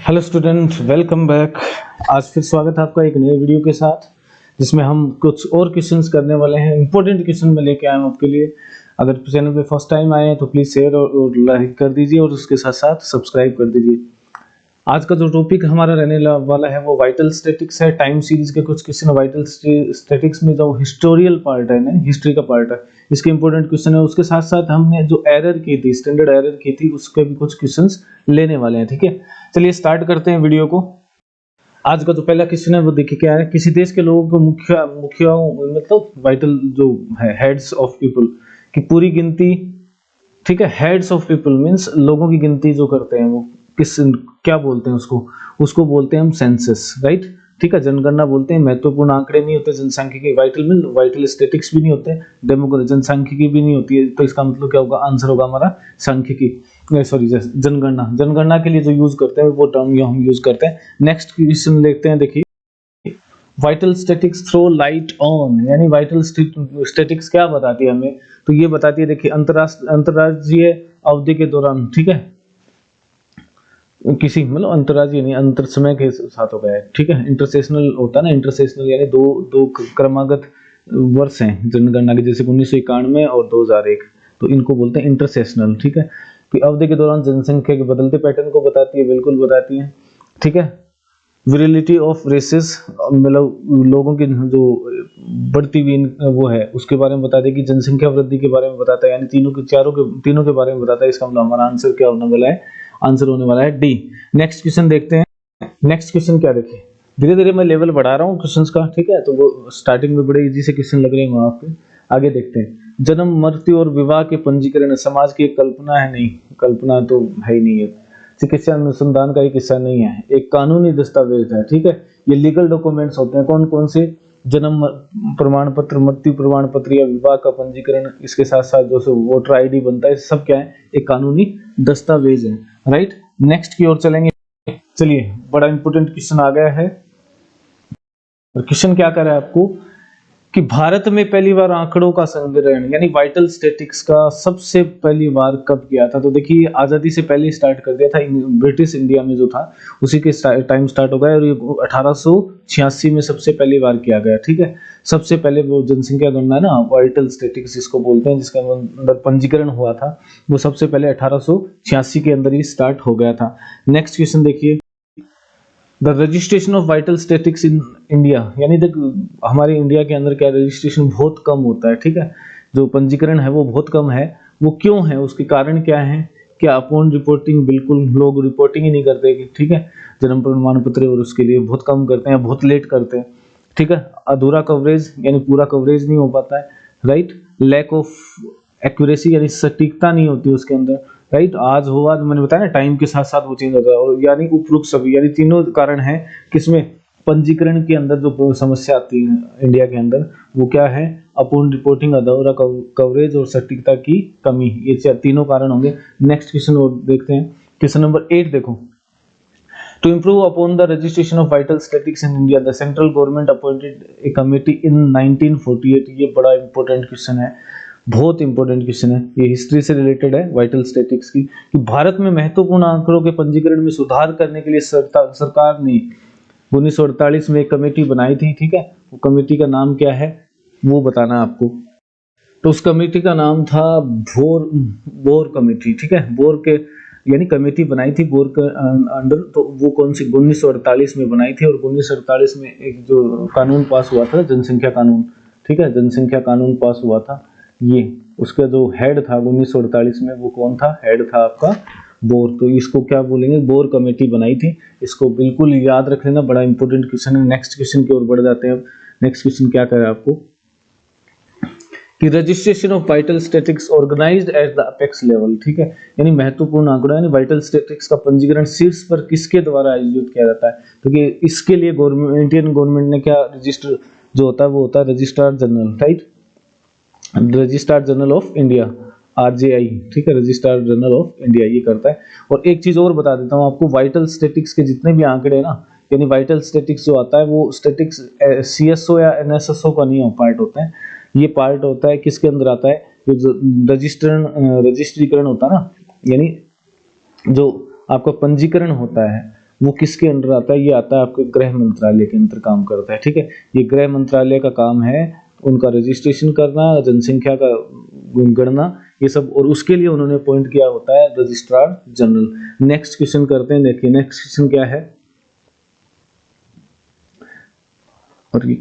Hello student, welcome back. आज फिर स्वागत है आपका एक नए वीडियो के साथ, जिसमें हम कुछ और क्वेश्चंस करने वाले हैं। इंपॉर्टेंट क्वेश्चन में लेके आए हैं आपके लिए। अगर चैनल पे फर्स्ट टाइम आए हैं तो प्लीज़ शेयर और लाइक कर दीजिए और उसके साथ साथ सब्सक्राइब कर दीजिए। आज का जो टॉपिक हमारा रहने वाला है वो वाइटल स्टैटिक्स है। टाइम सीरीज के कुछ क्वेश्चन वाइटल स्टैटिक्स में जो हिस्टोरियल पार्ट है ना, हिस्ट्री का पार्ट है, इसके इंपॉर्टेंट क्वेश्चन है। उसके साथ साथ हमने जो एरर की थी, स्टैंडर्ड एरर की थी, उसके भी कुछ क्वेश्चंस लेने वाले हैं। ठीक है, चलिए स्टार्ट करते हैं वीडियो को। आज का जो पहला क्वेश्चन है वो देखिए क्या है। किसी देश के लोगों को मुखिया मतलब वाइटल जो है, हेड्स ऑफ पीपल की पूरी गिनती। ठीक है, हेड्स ऑफ पीपल मींस लोगों की गिनती जो करते हैं वो किस क्या बोलते हैं उसको बोलते हैं हम सेंसस, राइट। ठीक है, जनगणना बोलते हैं। महत्वपूर्ण आंकड़े नहीं होते जनसांख्यिकी, वाइटल स्टैटिक्स भी नहीं होते, डेमोग्राफी जनसांख्यिकी भी नहीं होती है। तो इसका मतलब क्या होगा, आंसर होगा हमारा सांख्यिकी, सॉरी जनगणना। जनगणना के लिए जो यूज करते हैं वो टर्म हम यूज करते हैं। नेक्स्ट क्वेश्चन देखते हैं। देखिए, vital statistics throw light on, यानी वाइटल स्टैटिक्स क्या बताती है हमें, तो ये बताती है। देखिए, अंतरराज्यीय अवधि के दौरान, ठीक है, किसी मतलब अंतरराज्यीय नहीं, अंतर समय के साथ हो गया है। ठीक है, इंटरसेशनल होता है ना, इंटरसेशनल यानी दो क्रमागत वर्ष हैं जनगणना के, जैसे 1991 और 2001, तो इनको बोलते हैं इंटरसेशनल। ठीक है, कि अवधि के दौरान जनसंख्या के बदलते पैटर्न को बताती है, बिल्कुल बताती है। ठीक है, विरिलिटी ऑफ रेसेस, मतलब लोगों की जो बढ़ती हुई वो है उसके बारे में बताते हैं, कि जनसंख्या वृद्धि के बारे में बताता है, यानी तीनों के बारे में बताता है। इसका मतलब हमारा आंसर क्या होने वाला है, आंसर होने वाला है डी। नेक्स्ट क्वेश्चन देखते हैं। नेक्स्ट क्वेश्चन क्या, देखिए धीरे धीरे मैं लेवल बढ़ा रहा हूँ क्वेश्चंस का। ठीक है, तो वो स्टार्टिंग में बड़े इजी से क्वेश्चन लग रहे हैं आपके। आगे देखते हैं। जन्म, मृत्यु और विवाह के पंजीकरण समाज की एक कल्पना है, नहीं कल्पना तो है ही नहीं है, चिकित्सा अनुसंधान का एक हिस्सा नहीं है, एक कानूनी दस्तावेज है। ठीक है, ये लीगल डॉक्यूमेंट्स होते हैं। कौन कौन से, जन्म प्रमाण पत्र, मृत्यु प्रमाण पत्र या विवाह का पंजीकरण, इसके साथ साथ जो वोटर आईडी बनता है, सब क्या है, एक कानूनी दस्तावेज है, राइट। नेक्स्ट की ओर चलेंगे। चलिए, बड़ा इंपॉर्टेंट क्वेश्चन आ गया है। और क्वेश्चन क्या कर रहा है आपको, कि भारत में पहली बार आंकड़ों का संग्रहण यानी वाइटल स्टैटिक्स का सबसे पहली बार कब किया था। तो देखिए, आजादी से पहले स्टार्ट कर दिया था, ब्रिटिश इंडिया में जो था उसी के टाइम स्टार्ट हो गया, और ये 1886 में सबसे पहली बार किया गया। ठीक है, सबसे पहले वो जनसंख्या गणना है ना, वाइटल स्टैटिक्स जिसको बोलते हैं, जिसका अंदर पंजीकरण हुआ था, वो सबसे पहले 1886 के अंदर ही स्टार्ट हो गया था। नेक्स्ट क्वेश्चन देखिए, the registration of vital statics in India, यानी हमारे इंडिया के अंदर क्या रजिस्ट्रेशन बहुत कम होता है। ठीक है, जो पंजीकरण है वो बहुत कम है। वो क्यों है, उसके कारण क्या है, क्या अपॉन रिपोर्टिंग, बिल्कुल लोग रिपोर्टिंग ही नहीं करते। ठीक है, जन्म प्रमाण पत्र और उसके लिए बहुत कम करते हैं, बहुत लेट करते हैं। ठीक है, अधूरा कवरेज यानी पूरा कवरेज नहीं हो पाता है, राइट। लैक ऑफ एक्यूरेसी यानी सटीकता नहीं होती उसके अंदर, राइट। आज हो, आज मैंने बताया ना, टाइम के साथ साथ वो चेंज होता है। और यानी उपरोक्त सभी, यानी तीनों कारण है किसमें, पंजीकरण के अंदर जो समस्या आती है इंडिया के अंदर, वो क्या है, अपूर्ण रिपोर्टिंग, अधूरा कवरेज और सटीकता की कमी, ये तीनों कारण होंगे। नेक्स्ट क्वेश्चन और देखते हैं। क्वेश्चन नंबर 8 देखो, to improve upon the registration of vital statics in India the central government appointed a committee in 1948। ये बड़ा इंपॉर्टेंट क्वेश्चन है, बहुत इंपॉर्टेंट क्वेश्चन है। ये हिस्ट्री से रिलेटेड है वाइटल स्टैटिक्स की, कि भारत में महत्वपूर्ण आंकड़ों के पंजीकरण में सुधार करने के लिए सरकार ने 1948 में एक कमेटी बनाई थी। ठीक है, वो कमेटी का नाम क्या है वो बताना है आपको। तो उस कमेटी का नाम था बोर कमेटी। ठीक है, बोर के यानी कमेटी बनाई थी बोर के अंडर। तो वो कौन सी, 1948 में बनाई थी। और 1948 में एक जो कानून पास हुआ था, जनसंख्या कानून। ठीक है, जनसंख्या कानून पास हुआ था, ये उसका जो हेड था 1948 में, वो कौन था, हेड था आपका बोर। तो इसको क्या बोलेंगे, बोर कमेटी बनाई थी। इसको बिल्कुल याद रख लेना, बड़ा इंपॉर्टेंट क्वेश्चन है। नेक्स्ट क्वेश्चन की ओर बढ़ जाते हैं। नेक्स्ट क्वेश्चन क्या करें आपको, कि registration of vital statistics organized at the apex level. ठीक है, यानी महत्वपूर्ण आंकड़ा यानी वाइटल स्टैटिक्स का पंजीकरण शीर्ष पर किसके द्वारा आयोजित किया जाता है। क्योंकि इसके लिए इंडियन गवर्नमेंट ने क्या, रजिस्टर जो होता है वो होता है registrar general, right, registrar general of India, RJI. ठीक है, रजिस्ट्रार जनरल ऑफ इंडिया ये करता है। और एक चीज और बता देता हूँ आपको, वाइटल स्टैटिक्स के जितने भी आंकड़े हैं ना, यानी वाइटल स्टैटिक्स जो आता है वो स्टैटिक्स सीएसओ या एनएसएसओ का नहीं पार्ट होता है। ये पार्ट होता है किसके अंदर आता है, जो रजिस्ट्रीकरण होता है ना, यानी जो आपका पंजीकरण होता है वो किसके अंडर आता है? ये आता है आपके गृह मंत्रालय के अंदर काम करता है, ठीक है। ये गृह मंत्रालय का काम है उनका रजिस्ट्रेशन करना, जनसंख्या का गणना, ये सब, और उसके लिए उन्होंने अपॉइंट किया होता है रजिस्ट्रार जनरल। नेक्स्ट क्वेश्चन करते हैं, देखिए नेक्स्ट क्वेश्चन क्या है, और ये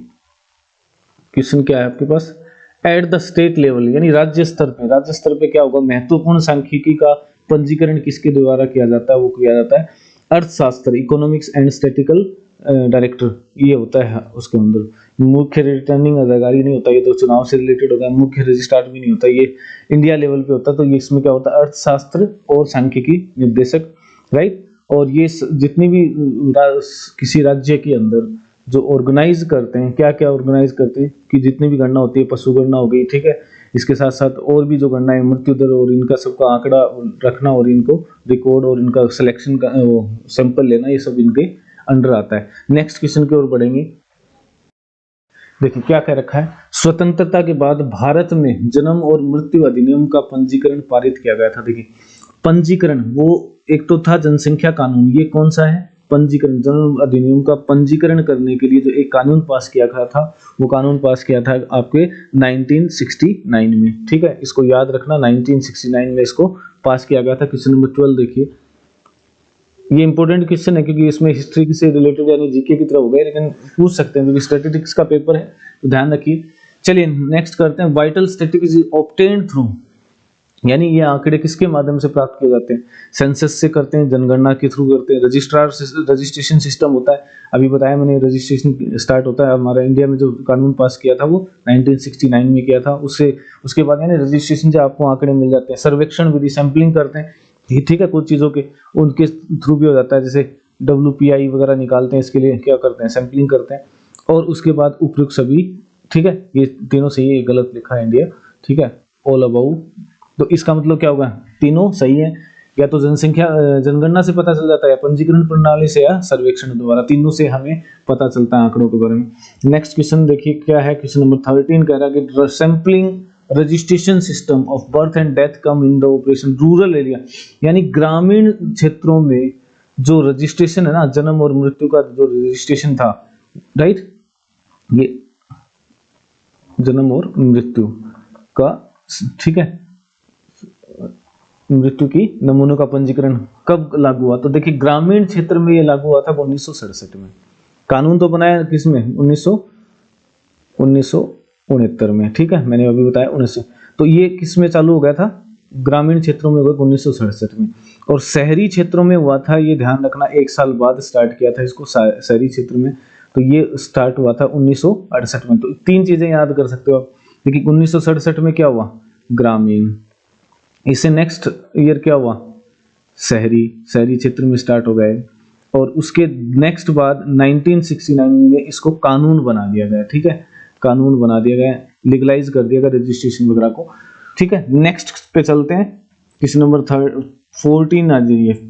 क्वेश्चन क्या है आपके पास, एट द स्टेट लेवल यानी राज्य स्तर पे क्या होगा, महत्वपूर्ण सांख्यिकी का पंजीकरण किसके द्वारा किया जाता है? वो किया जाता है अर्थशास्त्र, इकोनॉमिक्स एंड स्टैटिकल डायरेक्टर, ये होता है उसके अंदर। मुख्य रिटर्निंग अधिकारी नहीं होता, ये तो चुनाव से रिलेटेड होता है। मुख्य रजिस्ट्रार भी नहीं होता, ये इंडिया लेवल पे होता है। तो ये इसमें क्या होता है, अर्थशास्त्र और सांख्यिकी निर्देशक, राइट। और ये जितनी भी किसी राज्य के अंदर जो ऑर्गेनाइज करते हैं, क्या क्या ऑर्गेनाइज करते हैं कि जितनी भी गणना होती है, पशु गणना हो गई, ठीक है, इसके साथ साथ और भी जो गणना है, मृत्यु दर और इनका सबका आंकड़ा रखना और इनको रिकॉर्ड और इनका सिलेक्शन का सैंपल लेना, ये सब इनके अंडर आता है। नेक्स्ट क्वेश्चन की ओर बढ़ेंगे। देखिए क्या कह रखा है, स्वतंत्रता के बाद भारत में जन्म और मृत्यु अधिनियम का पंजीकरण पारित किया गया था। देखिए पंजीकरण, वो एक तो था जनसंख्या कानून, ये कौन सा है, पंजीकरण, जन्म अधिनियम का पंजीकरण करने के लिए जो एक कानून पास किया गया था, वो कानून पास किया था आपके 1969 में, ठीक है, इसको याद रखना, 1969 में इसको पास किया गया था। क्वेश्चन नंबर 12 देखिए, ये इंपॉर्टेंट क्वेश्चन है क्योंकि इसमें हिस्ट्री से रिलेटेड यानी जीके की तरह हो गया, लेकिन पूछ सकते हैं क्योंकि स्टैटिस्टिक्स का पेपर है, तो ध्यान रखिए। चलिए नेक्स्ट करते हैं, vital statistics is obtained through, यानी ये आंकड़े किसके माध्यम से प्राप्त किए जाते हैं, सेंसस से करते हैं, जनगणना के थ्रू करते हैं, रजिस्ट्रेशन सिस्टम होता है, अभी बताया मैंने, रजिस्ट्रेशन स्टार्ट होता है हमारा इंडिया में, जो कानून पास किया था वो 1969 में किया था, उससे उसके बाद यानी रजिस्ट्रेशन से आपको आंकड़े मिल जाते हैं। सर्वेक्षण विधि, सैंपलिंग करते हैं, ठीक है, कुछ चीज़ों के उनके थ्रू भी हो जाता है, जैसे WPI वगैरह निकालते हैं, इसके लिए क्या करते हैं, सैंपलिंग करते हैं, और उसके बाद उपयुक्त सभी, ठीक है, ये तीनों सही है, ये गलत लिखा है इंडिया, ठीक है, ऑल अबाउट, तो इसका मतलब क्या होगा, तीनों सही है, या तो जनसंख्या जनगणना से पता चल जाता है, पंजीकरण प्रणाली से, या सर्वेक्षण द्वारा, तीनों से हमें पता चलता है आंकड़ों के बारे में। नेक्स्ट क्वेश्चन देखिए क्या है, क्वेश्चन नंबर 13 कह रहा है कि sampling registration system of birth and death come in the operation rural area, यानी ग्रामीण क्षेत्रों में जो रजिस्ट्रेशन है ना, जन्म और मृत्यु का जो रजिस्ट्रेशन था, राइट, ये जन्म और मृत्यु का, ठीक है, मृत्यु की नमूनों का पंजीकरण कब लागू हुआ, तो देखिए ग्रामीण क्षेत्र में ये लागू हुआ था 1967 में। कानून तो बनाया किसमें, 1969 में, ठीक है, मैंने अभी बताया 1900, तो ये किस में चालू हो गया था, ग्रामीण क्षेत्रों में हुआ 1967 में, और शहरी क्षेत्रों में हुआ था, ये ध्यान रखना, 1 साल बाद स्टार्ट किया था इसको शहरी क्षेत्र में, तो ये स्टार्ट हुआ था 1968 में। तो 3 चीजें याद कर सकते हो आप। देखिए 1967 में क्या हुआ, ग्रामीण, इससे नेक्स्ट ईयर क्या हुआ, शहरी क्षेत्र में स्टार्ट हो गए, और उसके नेक्स्ट बाद 1969 में इसको कानून बना दिया गया, ठीक है, कानून बना दिया गया, लीगलाइज कर दिया गया रजिस्ट्रेशन वगैरह को, ठीक है। नेक्स्ट पे चलते हैं, क्वेश्चन नंबर 14 आ जाइए,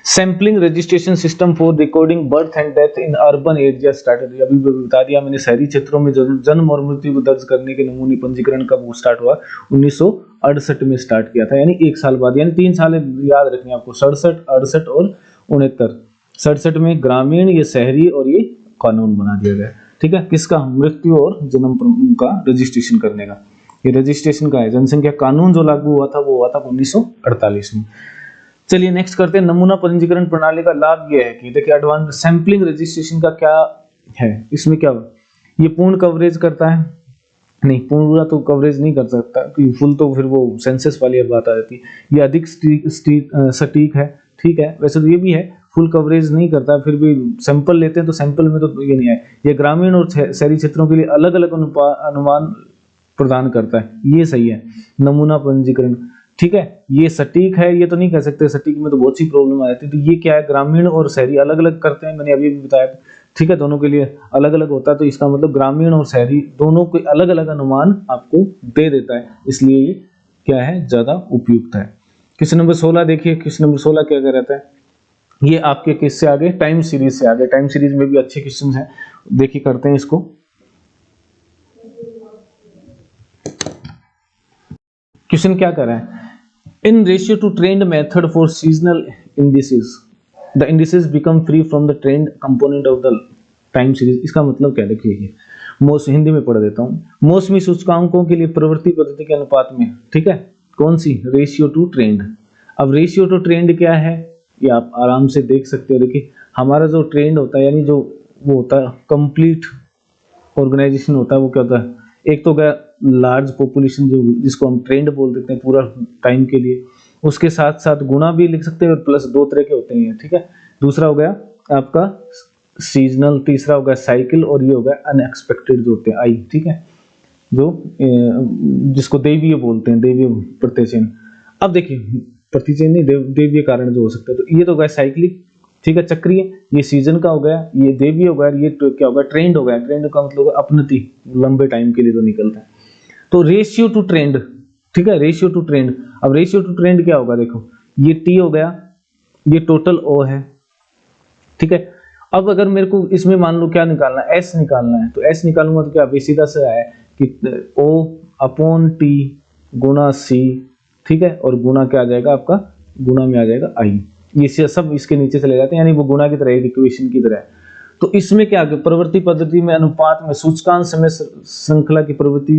sampling registration system for recording birth and death in urban area started, अभी बता दिया मैंने, शहरी क्षेत्रों में जन्म और मृत्यु को दर्ज करने के नमूने पंजीकरण कब स्टार्ट हुआ, 1968 में स्टार्ट किया था, यानी 1 साल बाद, यानी 3 साल याद रखने आपको, 67, 68 और 69। 67 में ग्रामीण, ये शहरी, और ये कानून बना दिया गया, ठीक है, किसका, मृत्यु और जन्म का रजिस्ट्रेशन करने का, ये रजिस्ट्रेशन का है। जनसंख्या कानून जो लागू हुआ था वो हुआ था 1948 में। चलिए नेक्स्ट करते हैं, नमूना पंजीकरण प्रणाली का लाभ ये है कि देखिए एडवांस सैंपलिंग रजिस्ट्रेशन का क्या है, इसमें क्या, ये पूर्ण कवरेज करता है, नहीं पूरा तो कवरेज नहीं कर सकता क्योंकि फुल तो फिर वो सेंसस वाली बात आ जाती है, ये अधिक सटीक है, ठीक है, वैसे तो ये भी है, फुल कवरेज नहीं करता, फिर भी सैंपल लेते हैं तो सैंपल में तो ये नहीं है, ये ग्रामीण और शहरी क्षेत्रों के लिए अलग अलग अनुमान प्रदान करता है, ये सही है, नमूना पंजीकरण, ठीक है, ये सटीक है, ये तो नहीं कह सकते, सटीक में तो बहुत सी प्रॉब्लम आ जाती है, तो ये क्या है, ग्रामीण और शहरी अलग अलग करते हैं, मैंने अभी भी बताया, ठीक है, दोनों के लिए अलग अलग होता है, तो इसका मतलब ग्रामीण और शहरी दोनों के अलग अलग अनुमान आपको दे देता है, इसलिए ये क्या है, ज्यादा उपयुक्त है। क्वेश्चन नंबर 16 देखिए, क्वेश्चन नंबर 16 क्या कहता है, ये आपके किससे आगे, टाइम सीरीज से आगे, टाइम सीरीज में भी अच्छे क्वेश्चन हैं, देखिए करते हैं इसको। क्वेश्चन क्या कर रहा है, in ratio two trend method for seasonal indices, the indices become free from the trend component of the time series. इसका मतलब क्या, देखिए हिंदी में पढ़ देता हूँ। मौसमी सूचकांकों के लिए प्रवृत्ति पद्धति के अनुपात में, ठीक है, कौन सी, रेशियो टू ट्रेंड। अब रेशियो टू ट्रेंड क्या है, ये आप आराम से देख सकते हो। देखिए हमारा जो ट्रेंड होता है, यानी जो वो होता है कंप्लीट ऑर्गेनाइजेशन होता है, वो क्या होता है, एक तो गया लार्ज पॉपुलेशन जो जिसको हम ट्रेंड बोल देते हैं पूरा टाइम के लिए, उसके साथ साथ गुणा भी लिख सकते हैं, और प्लस दो तरह के होते हैं, ठीक है। दूसरा हो गया आपका सीजनल, तीसरा हो गया साइकिल, और ये हो गया अनएक्सपेक्टेड जो होते हैं आई, ठीक है, जो जिसको देवीय बोलते हैं, देवीय प्रतिचयन। अब देखिए प्रतिचयन नहीं, देवीय कारण जो हो सकता है, तो ये तो गया साइक्लिक, ठीक है, चक्रीय, ये सीजन का हो गया, ये देवीय हो गया, ये तो क्या होगा, ट्रेंड हो गया। ट्रेंड का मतलब अपनति, लंबे टाइम के लिए तो निकलता है। तो रेशियो टू ट्रेंड, ठीक है, रेशियो टू ट्रेंड। अब रेशियो टू ट्रेंड क्या होगा, देखो ये टी हो गया, ये टोटल ओ है, ठीक है। अब अगर मेरे को इसमें मान लो क्या निकालना है, एस निकालना है, तो एस निकालूंगा तो क्या सीधा से आया कि ओ अपॉन टी गुना सी, ठीक है, और गुना क्या आ जाएगा आपका, गुना में आ जाएगा आई। ये सब इसके नीचे चले जाते हैं, यानी वो गुना की तरह एक इक्वेशन की तरह है। तो इसमें क्या प्रवृत्ति पद्धति में अनुपात में सूचकांक समय श्रृंखला की प्रवृत्ति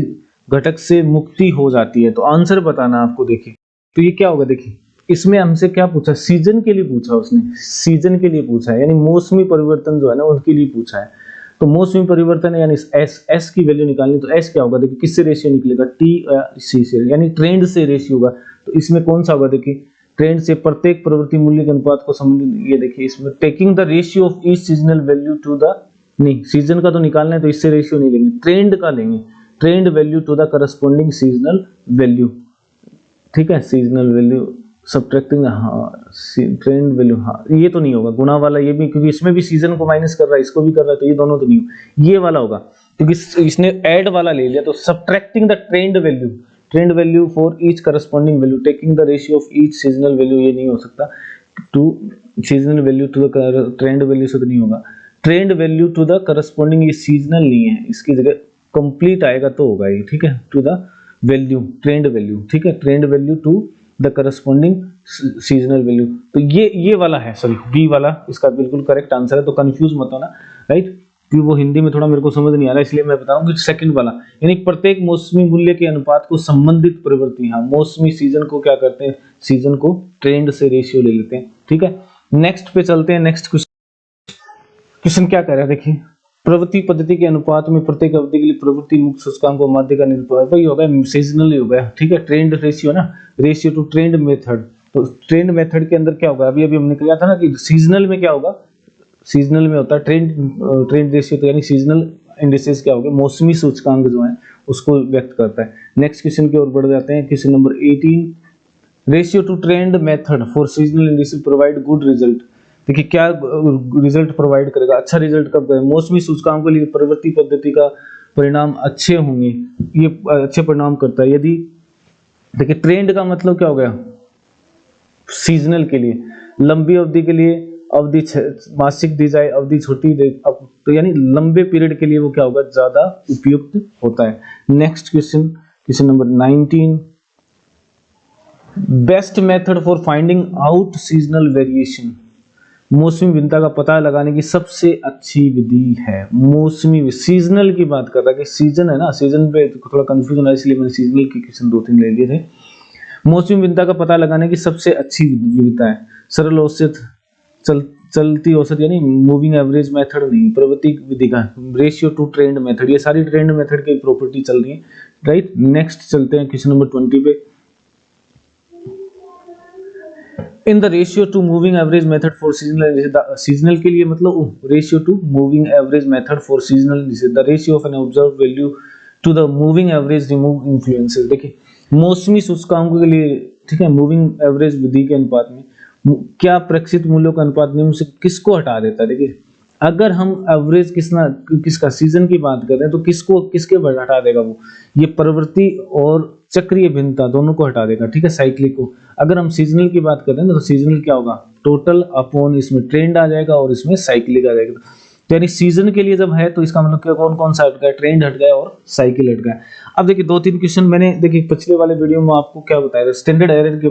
घटक से मुक्ति हो जाती है। तो आंसर बताना आपको। देखिए तो ये क्या होगा, देखिए इसमें हमसे क्या पूछा, सीजन के लिए पूछा उसने, सीजन के लिए पूछा है, यानी मौसमी परिवर्तन जो है ना उनके लिए पूछा है। तो मौसमी परिवर्तन है, यानी एस की वैल्यू निकालनी, तो एस क्या होगा, देखिए किससे रेशियो निकलेगा, टी सी से, यानी ट्रेंड से रेशियो होगा। तो इसमें कौन सा होगा, देखिए ट्रेंड से प्रत्येक प्रवृत्ति मूल्य के अनुपात को संबंधित, ये देखिए इसमें taking the ratio of each seasonal value to the, नहीं सीजन का तो निकालना है तो इससे रेशियो नहीं लेंगे, ट्रेंड का लेंगे, trend value to the corresponding seasonal value, ठीक है, सीजनल वैल्यू सब्ट्रैक्टिंग, हाँ ट्रेंड वैल्यू, हाँ ये तो नहीं होगा गुणा वाला, ये भी क्योंकि इसमें भी सीजन को माइनस कर रहा है, इसको भी कर रहा है, तो ये दोनों तो नहीं हो, ये वाला होगा क्योंकि इसने ऐड वाला ले लिया। तो subtracting the trend value for each corresponding value taking the ratio of each seasonal value, ये नहीं हो सकता, to seasonal value to the trend value से तो नहीं होगा, trend value to the corresponding, ये सीजनल नहीं है, इसकी जगह कंप्लीट आएगा तो होगा ये, ठीक है, to the value, trend value, ठीक है, trend value to the corresponding seasonal value. तो ये वाला है, सॉरी बी वाला इसका बिल्कुल करेक्ट आंसर है। तो कंफ्यूज मत होना, राइट, क्योंकि वो हिंदी में थोड़ा मेरे को समझ नहीं आ रहा, इसलिए मैं बता रहा हूँ कि सेकंड वाला, यानी प्रत्येक मौसमी मूल्य के अनुपात को संबंधित प्रवृत्ति, हाँ मौसमी सीजन को क्या करते हैं, सीजन को ट्रेंड से रेशियो ले लेते हैं, ठीक है। नेक्स्ट पे चलते हैं, नेक्स्ट क्वेश्चन क्या कह रहा है, देखिए प्रवृत्ति पद्धति के अनुपात में प्रत्येक अवधि के लिए प्रवृत्ति मुक्त सूचकांक को माध्य का निरूपण, वही होगा सीजनल हो गया, ठीक है, ट्रेंड रेशियो ना, रेशियो टू ट्रेंड मेथड। तो ट्रेंड मेथड के अंदर क्या होगा, अभी हमने किया था ना कि सीजनल में क्या होगा, सीजनल में होता है ट्रेंड रेशियो, तो यानी सीजनल इंडिसेस क्या होगा, मौसमी सूचकांक जो है उसको व्यक्त करता है। नेक्स्ट क्वेश्चन की ओर बढ़ जाते हैं, question number 18, ratio two trend method for seasonal indices provide good result. देखिए क्या रिजल्ट प्रोवाइड करेगा, अच्छा रिजल्ट कब करेगा, मौसमी सूचकांकों के लिए प्रवृत्ति पद्धति का परिणाम अच्छे होंगे, ये अच्छे परिणाम करता है यदि, देखिए ट्रेंड का मतलब क्या हो गया, सीजनल के लिए, लंबी अवधि के लिए अवधि मासिक दी जाए, अवधि छोटी दे, तो यानी लंबे पीरियड के लिए वो क्या होगा, ज्यादा उपयुक्त होता है। Next question number 19, best method for finding out seasonal variation, मौसमी भिन्नता का पता लगाने की सबसे अच्छी विधि है। मौसमी सीजनल की बात कर रहा है कि सीजन है ना, सीजन पे थोड़ा कंफ्यूजन है, इसलिए मैंने सीजनल के क्वेश्चन 2-3 ले लिए थे। मौसमी भिन्नता का पता लगाने की सबसे अच्छी विधिता है सरल औसत, चलती औसत, यानी मूविंग एवरेज मेथड नहीं, प्रवृत्ति विधि का, रेशियो टू ट्रेंड मेथड, ये सारी ट्रेंड मेथड की प्रॉपर्टी चल रही है, राइट। नेक्स्ट चलते हैं क्वेश्चन नंबर 20 पे, in the ratio to moving average method for seasonal के लिए मतलब ratio to moving average method for seasonal the ratio of an observe value to the moving average remove influences. देखिए मौसमी सूचकांकों के लिए, ठीक है, मूविंग एवरेज विधि के अनुपात में क्या प्रेक्षित मूल्यों का अनुपात निम्न से किसको हटा देता है। देखिए अगर हम एवरेज किसका सीजन की बात कर रहे हैं तो किसके हटा देगा, वो ये प्रवृत्ति और चक्रीय भिन्नता दोनों को हटा देगा, ठीक है, साइक्लिक को। अगर हम सीजनल की बात कर रहे हैं तो सीजनल क्या होगा, टोटल अपॉन इसमें ट्रेंड आ जाएगा और इसमें साइक्लिक आ जाएगा। तो यानी सीजन के लिए जब है तो इसका मतलब क्या, कौन कौन सा हट गया, ट्रेंड हट गया और साइकिल हट गया। अब देखिए 2-3 क्वेश्चन मैंने देखिए पिछले वाले वीडियो में आपको क्या बताया था, स्टैंडर्ड एरर के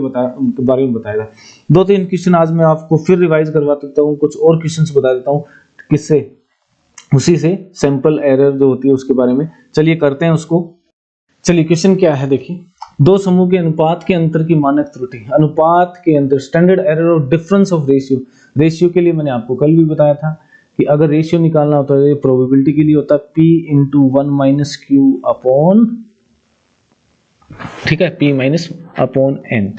बारे में बताया था। 2-3 क्वेश्चन आज मैं आपको फिर रिवाइज करवा देता हूँ, कुछ और क्वेश्चन बता देता हूँ किससे, उसी से सैंपल एरर जो होती है उसके बारे में। चलिए करते हैं उसको। चलिए क्वेश्चन क्या है देखिए, दो समूह के अनुपात के अंतर की मानक त्रुटि, अनुपात के अंतर स्टैंडर्ड एरर और डिफरेंस ऑफ रेशियो। रेशियो के लिए मैंने आपको कल भी बताया था कि अगर रेशियो निकालना होता है प्रोबेबिलिटी के लिए होता है P इंटू 1 - Q अपॉन, ठीक है, P माइनस अपॉन N,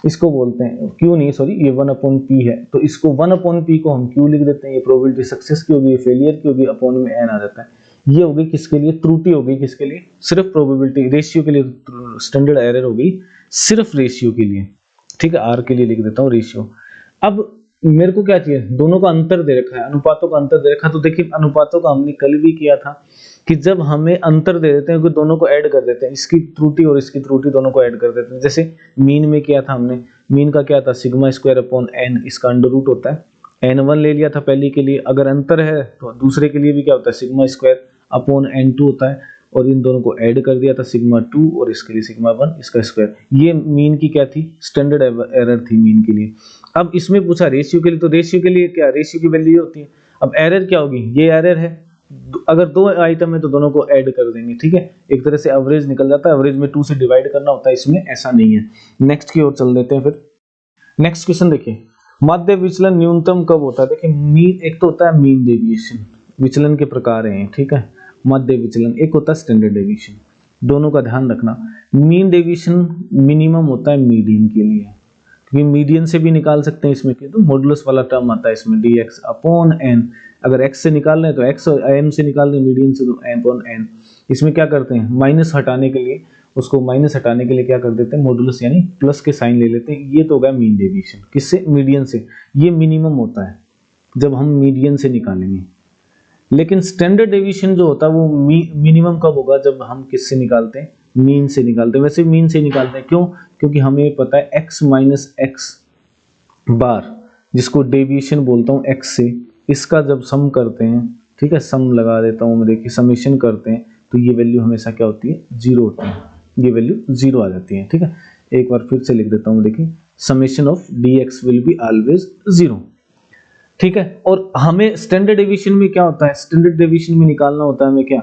इसको बोलते हैं Q नहीं, सॉरी ये 1/P है, तो इसको 1/P को हम Q लिख देते हैं। ये प्रोबेबिलिटी सक्सेस की होगी, ये फेलियर की होगी, अपॉन में N आ जाता है। ये होगी किसके लिए, त्रुटि होगी किसके लिए, सिर्फ प्रोबेबिलिटी, रेशियो के लिए स्टैंडर्ड एरर होगी सिर्फ रेशियो के लिए, ठीक है। R के लिए लिख देता हूँ रेशियो। अब मेरे को क्या चाहिए, दोनों का अंतर दे रखा है, अनुपातों का अंतर दे रखा है। तो देखिए अनुपातों का हमने कल भी किया था कि जब हमें अंतर दे देते हैं कि दोनों को ऐड कर देते हैं, इसकी त्रुटि और इसकी त्रुटि दोनों को ऐड कर देते हैं। जैसे मीन में किया था हमने, मीन का क्या था, सिग्मा स्क्वायर अपॉन n, इसका अंडर रूट होता है। n1 ले लिया था पहले के लिए, अगर अंतर है तो दूसरे के लिए भी क्या होता है, सिग्मा स्क्वायर अपॉन n2 होता है, और इन दोनों को ऐड कर दिया था सिग्मा 2, और इसके लिए सिग्मा 1 इसका स्क्वायर। ये मीन की क्या थी, स्टैंडर्ड एरर थी मीन के लिए। अब इसमें पूछा रेशियो के लिए, तो रेशियो के लिए क्या, रेशियो की वैल्यू होती है। अब एरर क्या होगी, ये एरर है, अगर दो आइटम है तो दोनों को ऐड कर देंगे, ठीक है। एक तरह से एवरेज निकल जाता है, एवरेज में 2 से डिवाइड करना होता है, इसमें ऐसा नहीं है। नेक्स्ट की ओर चल देते हैं फिर। नेक्स्ट क्वेश्चन देखिए, माध्य विचलन न्यूनतम कब होता है। देखिए मीन, एक तो होता है मीन डेविएशन, विचलन के प्रकार हैं, ठीक है, मध्य विचलन, एक होता है स्टैंडर्ड डेविएशन, दोनों का ध्यान रखना। मीन डेविएशन मिनिमम होता है मीडियन के लिए, क्योंकि मीडियन से भी निकाल सकते हैं इसमें, तो मॉडुलस वाला टर्म आता है इसमें, dx अपॉन n। अगर x से निकाल रहे हैं तो x, और n से निकाल रहे हैं मीडियन से तो m अपॉन n। इसमें क्या करते हैं, माइनस हटाने के लिए, उसको माइनस हटाने के लिए क्या कर देते हैं, मॉडुलस यानी प्लस के साइन ले लेते हैं। ये तो हो गया मीन डेविएशन, किससे, मीडियन से। ये मिनिमम होता है जब हम मीडियन से निकालेंगे। लेकिन स्टैंडर्ड डेविएशन जो होता है वो मिनिमम कब होगा, जब हम किससे निकालते हैं, मीन से निकालते हैं। वैसे मीन से निकालते हैं, क्यों, क्योंकि हमें पता है x माइनस एक्स बार, जिसको डेविएशन बोलता हूँ x से, इसका जब सम करते हैं, ठीक है, सम लगा देता हूँ मैं, देखिए समेशन करते हैं, तो ये वैल्यू हमेशा क्या होती है, 0 होती है, ये वैल्यू 0 आ जाती है, ठीक है। एक बार फिर से लिख देता हूँ, देखिए summation of dx will be always 0, ठीक है। और हमें स्टैंडर्ड डेविएशन में क्या होता है, स्टैंडर्ड डेविएशन में निकालना होता है हमें क्या,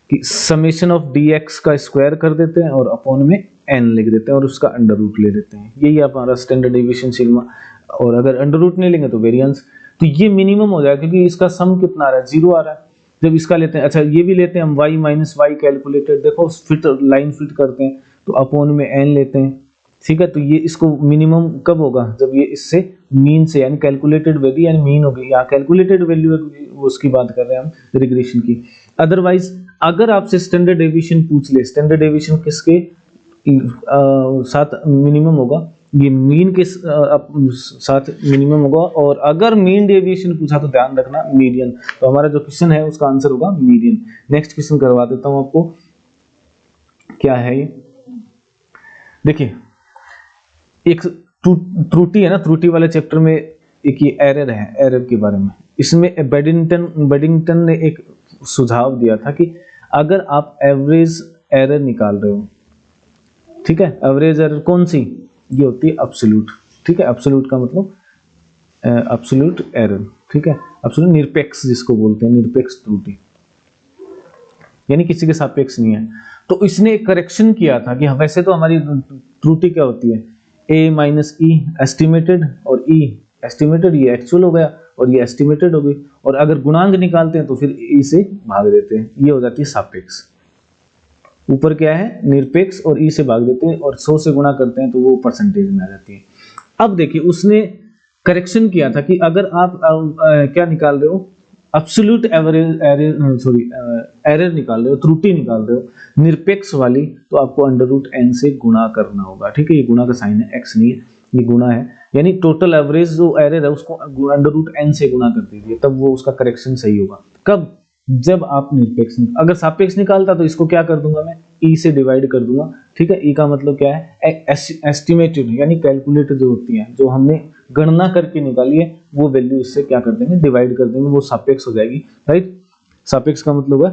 कि समेशन ऑफ dx का स्क्वायर कर देते हैं और अपॉन में n लिख देते हैं और उसका अंडर रूट ले लेते हैं। यही हमारा स्टैंडर्ड डेविएशन सिग्मा, और अगर अंडर रूट नहीं लेंगे तो वेरिएंस। तो ये मिनिमम हो जाएगा क्योंकि इसका सम कितना आ रहा है, 0 आ रहा है। जब इसका लेते हैं, अच्छा ये भी लेते हैं हम, y माइनस वाई कैलकुलेटेड, देखो फिट लाइन फिट करते हैं तो अपॉन में n लेते हैं, ठीक है। तो ये इसको मिनिमम कब होगा, जब ये इससे मीन से, यानी कैलकुलेटेड वैल्यू यानी मीन होगी, या कैलकुलेटेड वैल्यू उसकी बात कर रहे हैं हम रिग्रेशन की। अदरवाइज अगर आपसे स्टैंडर्ड डेविएशन पूछ ले, स्टैंडर्ड डेविएशन किसके साथ मिनिमम होगा, ये मीन के साथ मिनिमम होगा। और अगर मीन डेविएशन पूछा तो ध्यान रखना मीडियन, तो हमारा जो क्वेश्चन है उसका आंसर होगा मीडियन। नेक्स्ट क्वेश्चन करवा देता हूं आपको, क्या है ये, देखिए एक त्रुटि है ना, त्रुटि वाले चैप्टर में एक ये एरर है, एरर के बारे में। इसमें बेडिंगटन ने एक सुझाव दिया था कि अगर आप एवरेज एरर निकाल रहे हो, ठीक है, एवरेज एरर कौन सी, ये होती है एब्सोल्यूट, ठीक है। एब्सोल्यूट का मतलब एब्सोल्यूट एरर, ठीक है, एब्सोल्यूट निरपेक्ष जिसको बोलते हैं, निरपेक्ष त्रुटि, यानी किसी के सापेक्ष नहीं है। तो इसने एक करेक्शन किया था कि वैसे तो हमारी त्रुटि क्या होती है, a माइनस ई एस्टिमेटेड, और e एस्टिमेटेड, ये एक्चुअल हो गया और ये एस्टिमेटेड हो गई, और अगर गुणांक निकालते हैं तो फिर e से भाग देते हैं, ये हो जाती है सापेक्ष। ऊपर क्या है, निरपेक्ष, और e से भाग देते हैं और 100 से गुणा करते हैं तो वो परसेंटेज में आ जाती है। अब देखिए उसने करेक्शन किया था कि अगर आप क्या निकाल रहे हो, एब्सोल्यूट एरर निकाल रहे हो, त्रुटि निकाल रहे हो निरपेक्ष वाली, तो आपको अंडर रूट n से गुणा करना होगा, ठीक है। ये गुणा का साइन है, x नहीं है, ये गुणा है, यानी टोटल एवरेज जो एरर है उसको अंडर रूट n से गुणा कर दीजिए, तब वो उसका करेक्शन सही होगा। कब, जब आप निरपेक्ष, अगर सापेक्ष निकालता तो इसको क्या कर दूंगा मैं, e से डिवाइड कर दूंगा, ठीक है। e का मतलब क्या है, एस्टिमेटेड यानी कैलकुलेट जो होती है, जो हमने गणना करके निकालिए, वो वैल्यू इससे क्या कर देंगे, डिवाइड कर देंगे, वो सापेक्ष हो जाएगी, राइट। सापेक्ष का मतलब है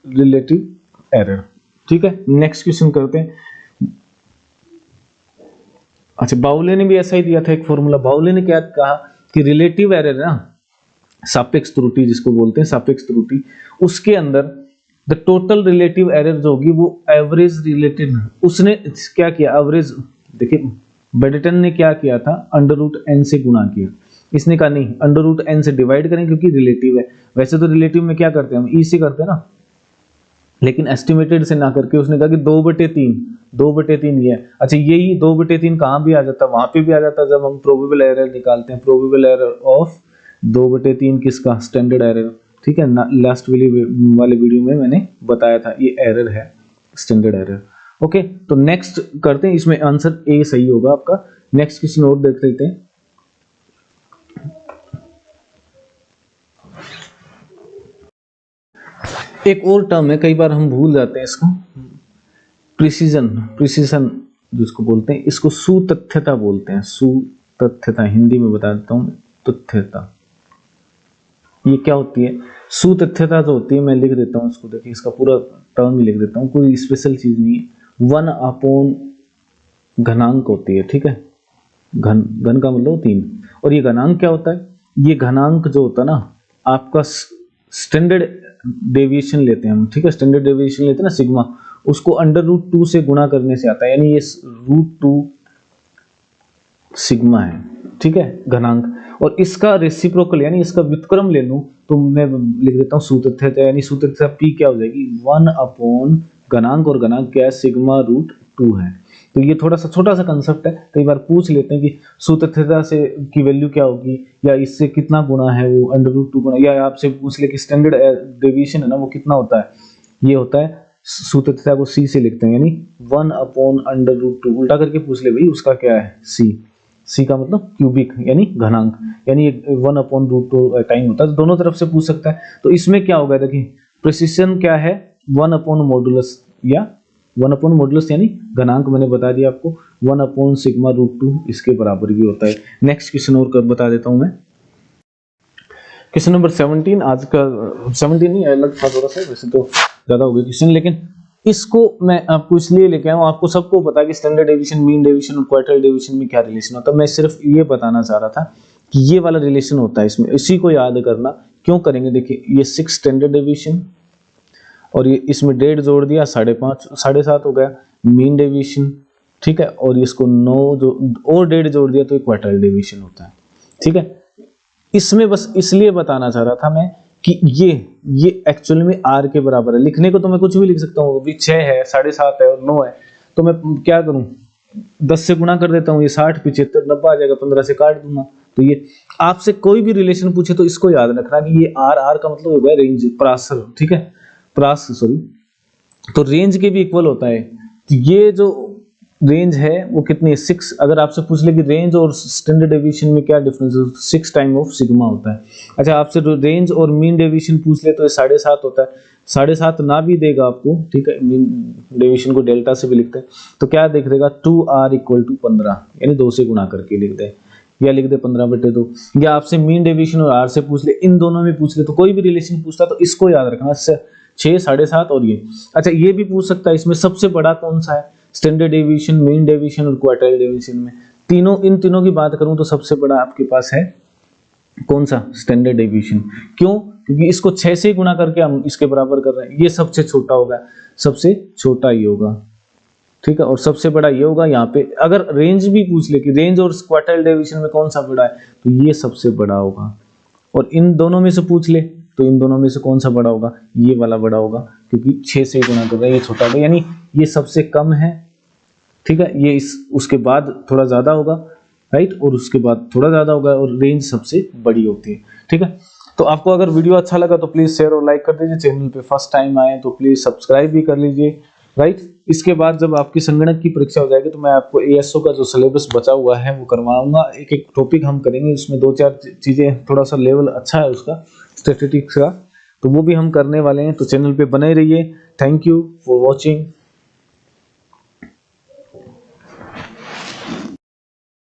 रिलेटिव एरर, ठीक है। नेक्स्ट क्वेश्चन करते हैं। अच्छा, बाउले ने भी ऐसा ही दिया था एक फॉर्मूला। बाउले ने क्या कहा कि रिलेटिव एरर ना, सापेक्ष त्रुटि जिसको बोलते हैं, सापेक्ष त्रुटि, उसके अंदर द टोटल रिलेटिव एरर जो होगी वो एवरेज रिलेटेड, उसने क्या किया, एवरेज, देखिए बेडेटन ने क्या किया था, अंडर रूट एन से गुणा किया। इसने कहा नहीं, अंडर रूट एन से डिवाइड करें क्योंकि रिलेटिव है। वैसे तो रिलेटिव में क्या करते हैं हम, ई से करते हैं ना, लेकिन एस्टिमेटेड से ना करके उसने कहा कि 2/3 ये है। अच्छा, यही 2/3 कहाँ भी आ जाता है, वहां पे भी आ जाता है जब हम प्रोबेबल एरर निकालते हैं। प्रोबेबल एरर ऑफ 2/3 किसका, स्टैंडर्ड एरर, ठीक है ना। लास्ट वाले वीडियो में मैंने बताया था ये एरर है, स्टैंडर्ड एरर। ओके, तो नेक्स्ट करते हैं, इसमें आंसर ए सही होगा आपका। नेक्स्ट क्वेश्चन और देख लेते हैं। एक और टर्म है, कई बार हम भूल जाते हैं इसको, प्रिसीजन जिसको बोलते हैं, इसको सुतथ्यता बोलते हैं। सुतथ्यता हिंदी में बता देता हूं, तथ्यता ये क्या होती है। सुतथ्यता जो होती है, मैं लिख देता हूं इसको, देखिए इसका पूरा टर्म ही लिख देता हूं, कोई स्पेशल चीज नहीं है। 1 घनांक होती है, ठीक है। घन का मतलब 3, और ये घनांक क्या होता है, ये घनांक जो होता है ना आपका स्टैंडर्ड डेविएशन लेते हैं हम, ठीक है। स्टैंडर्ड डेविएशन लेते हैं ना सिग्मा, उसको अंडर रूट 2 से गुणा करने से आता है, यानी ये √2 सिग्मा है, ठीक है, घनांक। और इसका रेसिप्रोकल यानी इसका व्युत्क्रम ले लूं तो मैं लिख देता हूं सुतथ्यता, यानी सुतथ्यता पी क्या हो जाएगी, 1 घनांक, और घनांक क्या है, सिग्मा √2 है। तो ये थोड़ा सा छोटा सा कंसेप्ट है, कई बार पूछ लेते हैं कि सुतथ्यता से की वैल्यू क्या होगी, या इससे कितना गुना है वो, अंडर रूट 2 गुना, या आपसे पूछ ले कि स्टैंडर्ड डेविएशन है ना वो कितना होता है, ये होता है, सुतथ्यता को सी से लिखते हैं, यानी 1/√2, उल्टा करके पूछ ले भाई उसका क्या है, सी का मतलब क्यूबिक यानी घनांक, यानी 1/√2 टाइम होता है, तो दोनों तरफ से पूछ सकता है। तो इसमें क्या होगा, देखिए प्रिसिशन क्या है, 1/मॉडुलस, या 1/मॉडुलस यानी घनांक, मैंने बता दिया आपको, 1/σ√2 इसके बराबर भी होता है। नेक्स्ट क्वेश्चन और बता देता हूं मैं, क्वेश्चन नंबर 17, आज का 17 नहीं अलग था थोड़ा सा, वैसे तो ज्यादा हो गया क्वेश्चन, लेकिन इसको मैं आपको इसलिए लेके आया हूं, आपको सबको पता है कि स्टैंडर्ड डेविएशन, मीन डेविएशन और क्वार्टाइल डेविएशन में क्या रिलेशन होता है। मैं सिर्फ ये बताना चाह रहा था कि ये वाला रिलेशन होता है इसमें, इसी को याद करना। क्यों करेंगे, देखिए ये 6 स्टैंडर्ड डेविएशन, और ये इसमें 1.5 जोड़ दिया, 5.5 7.5 हो गया मीन डेविएशन, ठीक है, और इसको 9 जो और 1.5 जोड़ दिया तो क्वार्टाइल डेविएशन होता है, ठीक है। इसमें बस इसलिए बताना चाह रहा था मैं कि ये एक्चुअल में r के बराबर है। लिखने को तो मैं कुछ भी लिख सकता हूँ, अभी 6 है, 7.5 है और 9 है, तो मैं क्या करूं, 10 से गुणा कर देता हूँ, ये 60 75 90 आ जाएगा, 15 से काट दूंगा। तो ये आपसे कोई भी रिलेशन पूछे तो इसको याद रखना कि ये r का मतलब हो गया रेंज, परासर, ठीक है, तो रेंज के भी इक्वल होता है। तो ये जो रेंज है वो कितनी है, 6। अगर आपसे पूछ ले कि रेंज और स्टैंडर्ड डेविएशन में क्या डिफरेंस है, 6 टाइम ऑफ सिग्मा होता है। अच्छा, आपसे रेंज और मीन डेविएशन पूछ ले तो ये 7.5 होता है, 7.5 ना भी देगा आपको, ठीक है, मीन डेविएशन को डेल्टा से भी लिखते हैं, तो क्या देख देगा 2r = 15, यानी 2 से गुणा करके लिख दे, या लिख दे 15/2। या आपसे मीन डेविएशन और r से पूछ ले, इन दोनों में पूछ ले, तो कोई भी रिलेशन पूछता तो इसको याद रखना, 6 7.5 और ये। अच्छा, ये भी पूछ सकता है इसमें सबसे बड़ा कौन सा है, स्टैंडर्ड डेविएशन, मीन डेविएशन और क्वार्टाइल डेविएशन में, इन तीनों की बात करूं तो सबसे बड़ा आपके पास है कौन सा, स्टैंडर्ड डेविएशन। क्यों, क्योंकि इसको 6 से गुणा करके हम इसके बराबर कर रहे हैं, ये सबसे छोटा होगा, सबसे छोटा ये होगा, ठीक है, और सबसे बड़ा ये होगा। यहाँ पे अगर रेंज भी पूछ ले कि रेंज और क्वार्टाइल डेविएशन में कौन सा बड़ा है, तो ये सबसे बड़ा होगा। और इन दोनों में से पूछ ले तो इन दोनों में से कौन सा बड़ा होगा, ये वाला बड़ा होगा, क्योंकि 6 से गुणा कर रहा है, ये छोटा होगा, यानी ये सबसे कम है, ठीक है, ये उसके बाद थोड़ा ज्यादा होगा, राइट, और उसके बाद थोड़ा ज्यादा होगा, और रेंज सबसे बड़ी होती है, ठीक है। तो आपको अगर वीडियो अच्छा लगा तो प्लीज शेयर और लाइक कर दीजिए, चैनल पे फर्स्ट टाइम आए तो प्लीज सब्सक्राइब भी कर लीजिए, राइट। इसके बाद जब आपकी संगणक की परीक्षा हो जाएगी तो मैं आपको एएसओ का जो सिलेबस बचा हुआ है वो करवाऊंगा, एक एक टॉपिक हम करेंगे, उसमें 2-4 चीजें, थोड़ा सा लेवल अच्छा है उसका स्टैटिस्टिक्स का, तो वो भी हम करने वाले हैं, तो चैनल पे बने रहिए। Thank you for watching.